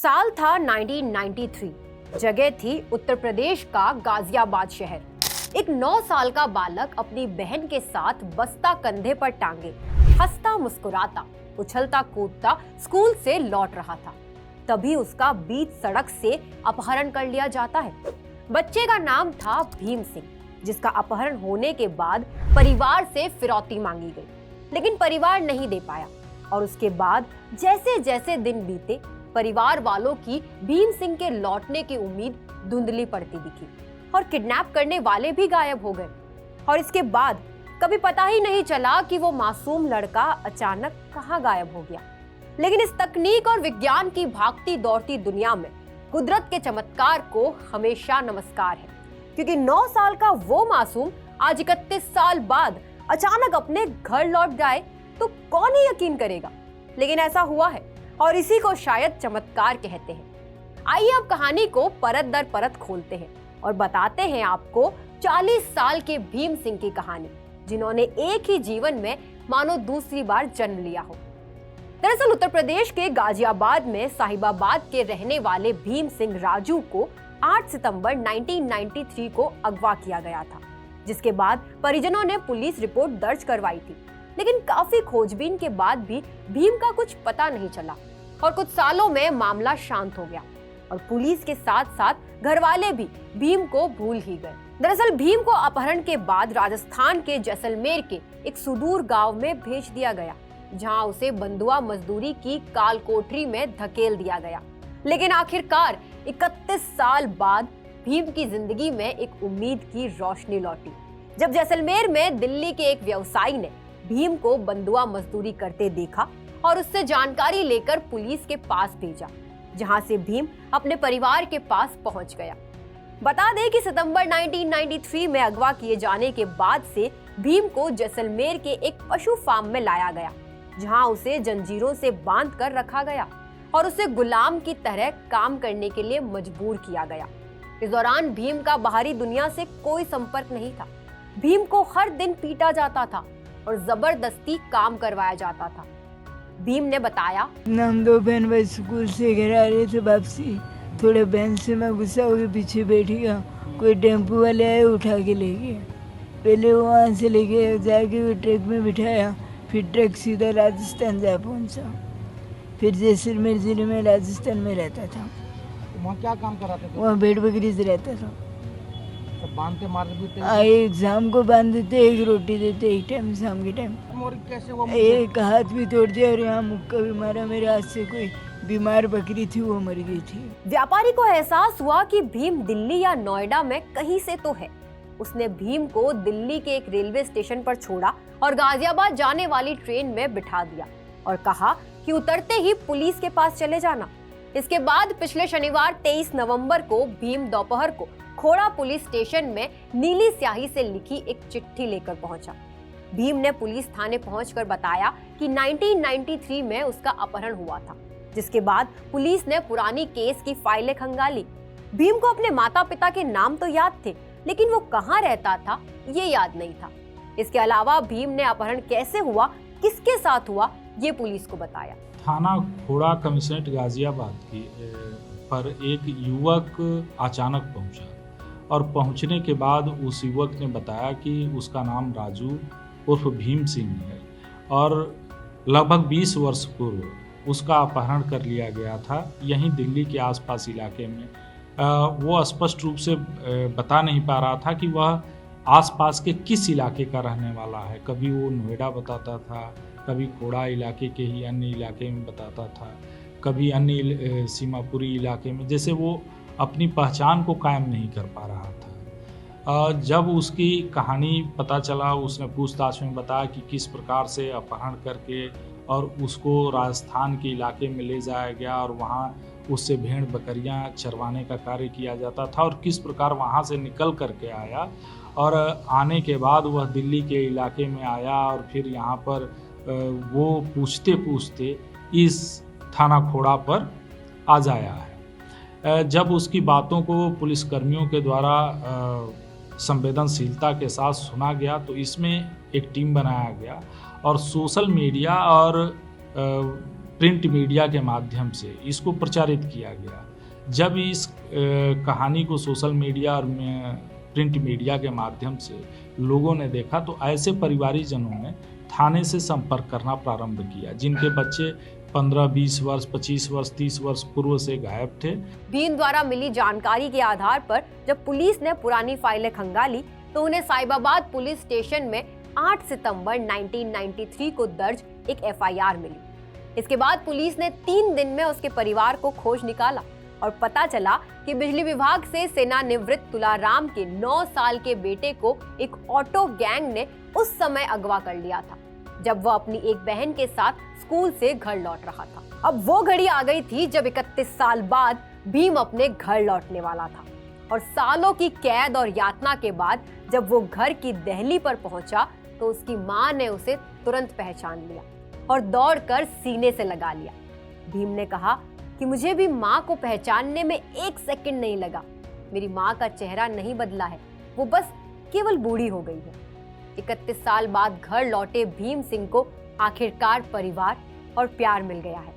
साल था 1993। जगह थी उत्तर प्रदेश का गाजियाबाद शहर। एक 9 साल का बालक अपनी बहन के साथ बस्ता कंधे पर टांगे हंसता मुस्कुराता उछलता कूदता स्कूल से लौट रहा था। तभी उसका बीच सड़क से अपहरण कर लिया जाता है। बच्चे का नाम था भीम सिंह, जिसका अपहरण होने के बाद परिवार से फिरौती मांगी गई, लेकिन परिवार नहीं दे पाया। और उसके बाद जैसे जैसे दिन बीते, परिवार वालों की भीम सिंह के लौटने की उम्मीद धुंधली पड़ती दिखी और किडनैप करने वाले भी गायब हो गए। और इसके बाद कभी पता ही नहीं चला कि वो मासूम लड़का अचानक कहाँ गायब हो गया। लेकिन इस तकनीक और विज्ञान की भागती दौड़ती दुनिया में कुदरत के चमत्कार को हमेशा नमस्कार है, क्योंकि 9 साल का वो मासूम आज 31 साल बाद अचानक अपने घर लौट जाए तो कौन ही यकीन करेगा। लेकिन ऐसा हुआ है और इसी को शायद चमत्कार कहते हैं। आइए अब कहानी को परत दर परत खोलते हैं और बताते हैं आपको 40 साल के भीम सिंह की कहानी, जिन्होंने एक ही जीवन में मानो दूसरी बार जन्म लिया हो। दरअसल उत्तर प्रदेश के गाजियाबाद में साहिबाबाद के रहने वाले भीम सिंह राजू को 8 सितंबर 1993 को अगवा किया गया था, जिसके बाद परिजनों ने पुलिस रिपोर्ट दर्ज करवाई थी। लेकिन काफी खोजबीन के बाद भी भीम का कुछ पता नहीं चला और कुछ सालों में मामला शांत हो गया और पुलिस के साथ साथ घर वाले भी भीम को भूल ही गए। दरअसल भीम को अपहरण के बाद राजस्थान के जैसलमेर के एक सुदूर गांव में भेज दिया गया, जहां उसे बंधुआ मजदूरी की काल कोठरी में धकेल दिया गया। लेकिन आखिरकार 31 साल बाद भीम की जिंदगी में एक उम्मीद की रोशनी लौटी, जब जैसलमेर में दिल्ली के एक व्यवसायी ने भीम को बंधुआ मजदूरी करते देखा और उससे जानकारी लेकर पुलिस के पास भेजा, जहां से भीम अपने परिवार के पास पहुंच गया। बता दें कि सितंबर 1993 में अगवा किए जाने के बाद से भीम को जैसलमेर के एक पशु फार्म में लाया गया, जहां उसे जंजीरों से बांधकर रखा गया और उसे गुलाम की तरह काम करने के लिए मजबूर किया गया। इस दौरान भीम का बाहरी दुनिया से कोई संपर्क नहीं था। भीम को हर दिन पीटा जाता था और जबरदस्ती काम करवाया जाता था। भीम ने बताया, हम 2 बहन भाई स्कूल से घर आ रहे थे वापसी, थोड़े बहन से मैं गुस्सा होकर पीछे बैठी गया। कोई टेम्पो वाले आए, उठा के ले गए। पहले वो वहाँ से लेके जाके वो ट्रक में बिठाया, फिर ट्रक सीधा राजस्थान जा पहुँचा। फिर जैसलमेर जिले में राजस्थान में रहता था। वहाँ क्या काम कराते थे? वहाँ भेड़ बकरी से रहता था। बांधते मारते एक शाम को बांध देते, एक रोटी देते, एक टाइम शाम के टाइम। कैसे वो एक हाथ भी तोड़ दिया और यहाँ मुक्का भी मारा। मेरे हाथ से कोई बीमार बकरी थी, वो मर गई थी। व्यापारी को एहसास हुआ कि भीम दिल्ली या नोएडा में कहीं से तो है। उसने भीम को दिल्ली के एक रेलवे स्टेशन पर छोड़ा और गाजियाबाद जाने वाली ट्रेन में बिठा दिया और कहा कि उतरते ही पुलिस के पास चले जाना। इसके बाद पिछले शनिवार 23 नवंबर को भीम दोपहर को खोड़ा पुलिस स्टेशन में नीली स्याही से लिखी एक चिट्ठी लेकर पहुंचा। भीम ने पुलिस थाने पहुंचकर बताया कि 1993 में उसका अपहरण हुआ था, जिसके बाद पुलिस ने पुरानी केस की फाइलें खंगाली। भीम को अपने माता पिता के नाम तो याद थे, लेकिन वो कहाँ रहता था ये याद नहीं था। इसके अलावा भीम ने अपहरण कैसे हुआ, किसके साथ हुआ, ये पुलिस को बताया। थाना खोड़ा कमिश्नरेट गाजियाबाद की पर एक युवक अचानक पहुंचा और पहुंचने के बाद उस युवक ने बताया कि उसका नाम राजू उर्फ भीम सिंह है और लगभग 20 वर्ष पूर्व उसका अपहरण कर लिया गया था यहीं दिल्ली के आसपास इलाके में। वो स्पष्ट रूप से बता नहीं पा रहा था कि वह आसपास के किस इलाके का रहने वाला है। कभी वो नोएडा बताता था, कभी खोड़ा इलाके के ही अन्य इलाके में बताता था, कभी अन्य सीमापुरी इलाके में, जैसे वो अपनी पहचान को कायम नहीं कर पा रहा था। जब उसकी कहानी पता चला, उसने पूछताछ में बताया कि किस प्रकार से अपहरण करके और उसको राजस्थान के इलाके में ले जाया गया और वहाँ उससे भेड़ बकरियाँ चरवाने का कार्य किया जाता था और किस प्रकार वहाँ से निकल करके आया और आने के बाद वह दिल्ली के इलाके में आया और फिर यहाँ पर वो पूछते पूछते इस थाना खोड़ा पर आ जाया है। जब उसकी बातों को पुलिसकर्मियों के द्वारा संवेदनशीलता के साथ सुना गया तो इसमें एक टीम बनाया गया और सोशल मीडिया और प्रिंट मीडिया के माध्यम से इसको प्रचारित किया गया। जब इस कहानी को सोशल मीडिया और प्रिंट मीडिया के माध्यम से लोगों ने देखा तो ऐसे परिवारीजनों ने थाने से संपर्क करना प्रारंभ किया जिनके बच्चे 15, 20 वर्ष, 25 वर्ष, 30 वर्ष पूर्व से गायब थे। भीम द्वारा मिली जानकारी के आधार पर जब पुलिस ने पुरानी फाइलें खंगाली तो उन्हें साहिबाबाद पुलिस स्टेशन में 8 सितंबर 1993 को दर्ज एक FIR मिली। इसके बाद पुलिस ने 3 दिन में उसके परिवार को खोज निकाला और पता चला कि बिजली विभाग से सेवानिवृत्त तुलाराम के 9 साल के बेटे को एक ऑटो गैंग ने उस समय अगवा कर लिया था जब वह अपनी एक बहन के साथ स्कूल से घर लौट रहा था। अब वो घड़ी आ गई थी जब 31 साल बाद भीम अपने घर लौटने वाला था और सालों की कैद और यातना के बाद जब वो घर की दहली पर पहुंचा तो उसकी मां ने उसे तुरंत पहचान लिया और दौड़कर सीने से लगा लिया। भीम ने कहा कि मुझे भी मां को पहचानने में 1 सेकंड नहीं लगा। मेरी मां का चेहरा नहीं बदला है, वो बस केवल बूढ़ी हो गई है। 31 साल बाद घर लौटे भीम सिंह को आखिरकार परिवार और प्यार मिल गया है,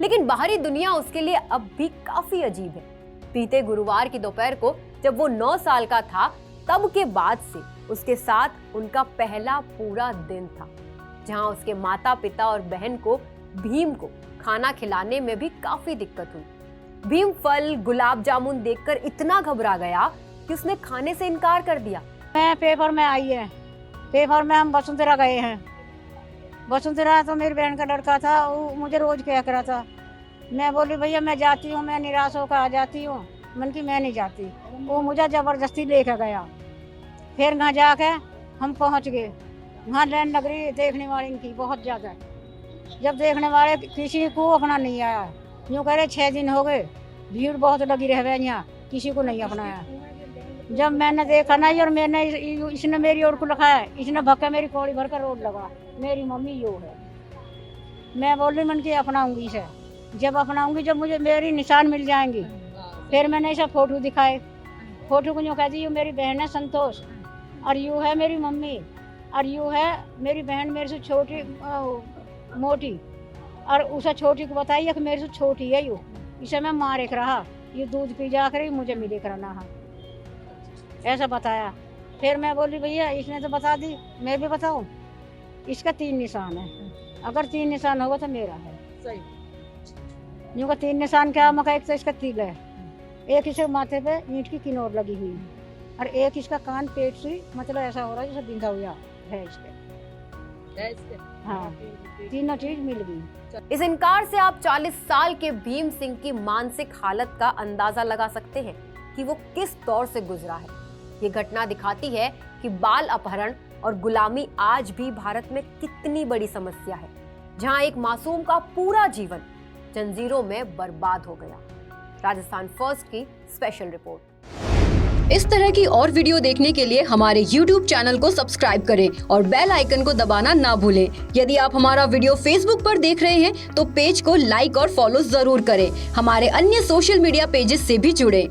लेकिन बाहरी दुनिया उसके लिए अब भी काफी अजीब है। बीते गुरुवार की दोपहर को जब वो 9 साल का था तब के बाद से उसके साथ उनका पहला पूरा दिन था, जहां उसके माता पिता और बहन को भीम को खाना खिलाने में भी काफी दिक्कत हुई। भीम फल गुलाब जामुन देखकर इतना घबरा गया कि उसने खाने से इनकार कर दिया। मैं पेपर में आई है, पेपर में हम वसुंधरा गए हैं। वसुंधरा तो मेरी बहन का लड़का था, वो मुझे रोज क्या करा था। मैं बोली भैया मैं जाती हूँ, मैं निराश होकर आ जाती हूँ। मन की मैं नहीं जाती, वो मुझे जबरदस्ती लेकर गया। फिर वहाँ जाके हम पहुँच गए। वहाँ लाइन लग रही देखने वाले की बहुत ज़्यादा। जब देखने वाले किसी को अपना नहीं आया, यूँ कह रहे 6 दिन हो गए, भीड़ बहुत लगी रह गई यहाँ, किसी को नहीं अपनाया। जब मैंने देखा ना और मैंने इसने मेरी ओर को लिखाया, इसने भक्का मेरी कौड़ी भर कर रोड लगा, मेरी मम्मी यो है। मैं बोली मन की अपनाऊंगी इसे, जब अपनाऊंगी जब मुझे मेरी निशान मिल जाएंगी। फिर मैंने इसे फोटो दिखाए, फोटो को यूँ कह दी ये मेरी बहन है संतोष, और यूँ है मेरी मम्मी, और यूँ है मेरी बहन मेरे से छोटी मोटी, और उसे छोटी को बताइए कि मेरे से छोटी है यू। इसे मैं मार एक रहा, ये दूध पी जा कर मुझे मिले करना है, ऐसा बताया। फिर मैं बोली भैया इसने तो बता दी, मैं भी बताऊं। इसका 3 निशान है, अगर 3 निशान होगा तो मेरा है। यूँ का 3 निशान क्या मका, एक तो इसका तिल है, एक इसके माथे पे ईंट की किनौर लगी हुई, और एक इसका कान पेट से मतलब ऐसा हो रहा है जैसे बिंधा हुआ है इसके। हाँ, तीनों चीज मिल गई। इस इनकार से आप 40 साल के भीम सिंह की मानसिक हालत का अंदाजा लगा सकते हैं कि वो किस दौर से गुजरा है। ये घटना दिखाती है कि बाल अपहरण और गुलामी आज भी भारत में कितनी बड़ी समस्या है, जहां एक मासूम का पूरा जीवन जंजीरों में बर्बाद हो गया। राजस्थान फर्स्ट की स्पेशल रिपोर्ट। इस तरह की और वीडियो देखने के लिए हमारे YouTube चैनल को सब्सक्राइब करें और बेल आइकन को दबाना ना भूलें। यदि आप हमारा वीडियो Facebook पर देख रहे हैं तो पेज को लाइक और फॉलो जरूर करें। हमारे अन्य सोशल मीडिया पेजेस से भी जुड़ें।